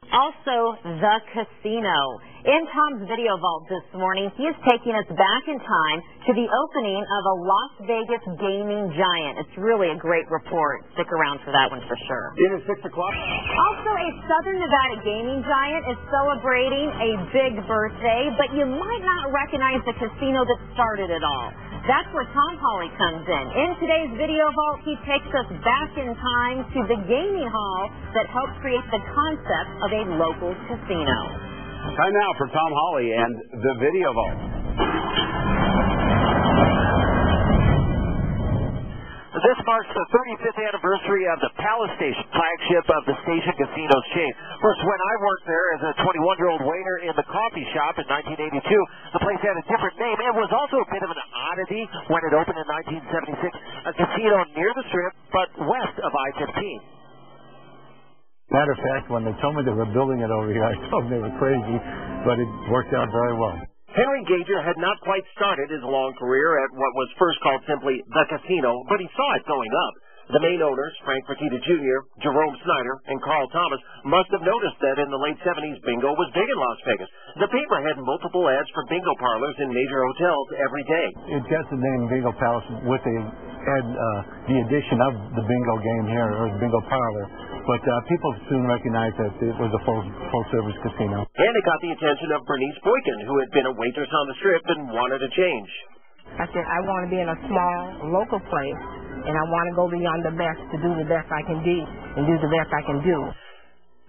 Also, the casino. In Tom's video vault this morning, he is taking us back in time to the opening of a Las Vegas gaming giant. It's really a great report. Stick around for that one for sure. It is 6 o'clock. Also, a Southern Nevada gaming giant is celebrating a big birthday, but you might not recognize the casino that started it all. That's where Tom Hawley comes in. In today's video vault, he takes us back in time to the gaming hall that helped create the concept of a local casino. Time now for Tom Hawley and the video vault. This marks the 35th anniversary of the Palace Station, flagship of the Station Casinos chain. First, when I worked there as a 21-year-old waiter in the coffee shop in 1982, the place had a different name. It was also a bit of an oddity when it opened in 1976, a casino near the Strip, but west of I-15. Matter of fact, when they told me they were building it over here, I told them they were crazy, but it worked out very well. Henry Gager had not quite started his long career at what was first called simply the casino, but he saw it going up. The main owners, Frank Fertitta Jr., Jerome Snyder, and Carl Thomas, must have noticed that in the late 70s, bingo was big in Las Vegas. The paper had multiple ads for bingo parlors in major hotels every day. It got the name Bingo Palace with the addition of the bingo game here, or the bingo parlor. But people soon recognized that it was a full-service casino. And it got the attention of Bernice Boykin, who had been a waitress on the Strip and wanted a change. I said, I want to be in a small, local place, and I want to go beyond the best to do the best I can do and do the best I can do.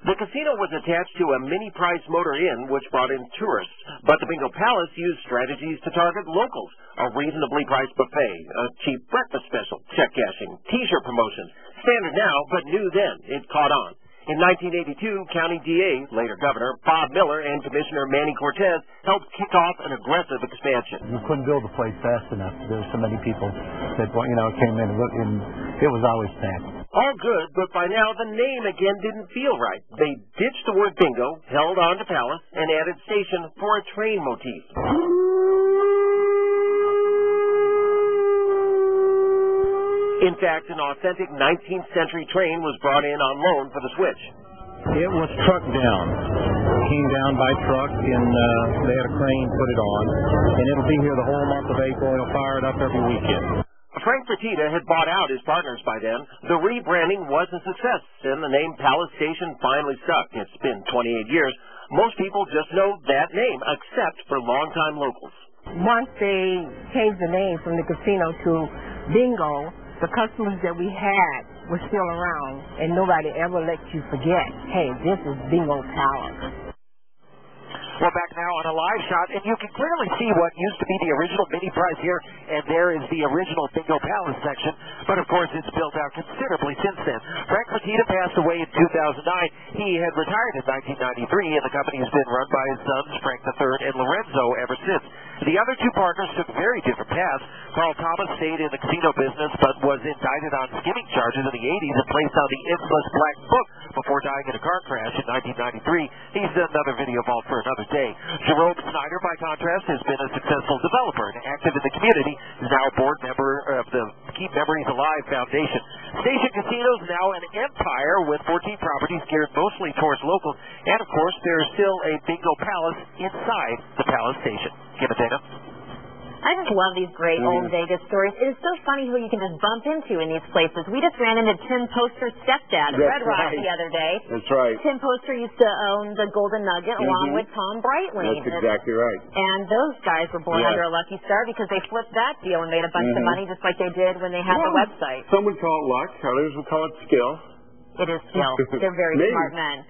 The casino was attached to a mini-price motor inn, which brought in tourists. But the Bingo Palace used strategies to target locals. A reasonably priced buffet, a cheap breakfast special, check cashing, T-shirt promotions. Standard now, but new then. It caught on. In 1982, County DA, later Governor, Bob Miller, and Commissioner Manny Cortez helped kick off an aggressive expansion. You couldn't build the place fast enough. There were so many people that, came in, and it was always packed. All good, but by now the name again didn't feel right. They ditched the word bingo, held on to Palace, and added station for a train motif. In fact, an authentic 19th century train was brought in on loan for the switch. It was trucked down. Came down by truck, and they had a crane put it on. And it'll be here the whole month of April. It'll fire it up every weekend. Frank Fertitta had bought out his partners by then. The rebranding was a success, and the name Palace Station finally stuck. It's been 28 years. Most people just know that name, except for longtime locals. Once they changed the name from the casino to bingo, the customers that we had were still around, and nobody ever let you forget, hey, this is Bingo Palace. We're back now on a live shot, and you can clearly see what used to be the original mini prize here, and there is the original Bingo Palace section. But, of course, it's built out considerably since then. Frank Fertitta passed away in 2009. He had retired in 1993, and the company has been run by his sons, Frank III and Lorenzo, ever since. The other two partners took very different paths. Carl Thomas stayed in the casino business, but was indicted on skimming charges in the 80s and placed on the infamous Black Book before dying in a car crash in 1993. He's another video vault for another day. Jerome Snyder, by contrast, has been a successful developer and active in the community. He's now a board member of the Keep Memories Alive Foundation. Station Casino is now an empire with 14 properties geared mostly towards locals. And, of course, there is still a Bingo Palace inside the Palace Station. Give it, Dana. I just love these great old Vegas stories. It is so funny who you can just bump into in these places. We just ran into Tim Poster's stepdad at Red Rock the other day. That's right. Tim Poster used to own the Golden Nugget along with Tom Breitling. That's exactly right. And those guys were born under a lucky star because they flipped that deal and made a bunch of money just like they did when they had the website. Some would call it luck. Others would call it skill. It is skill. They're very smart men.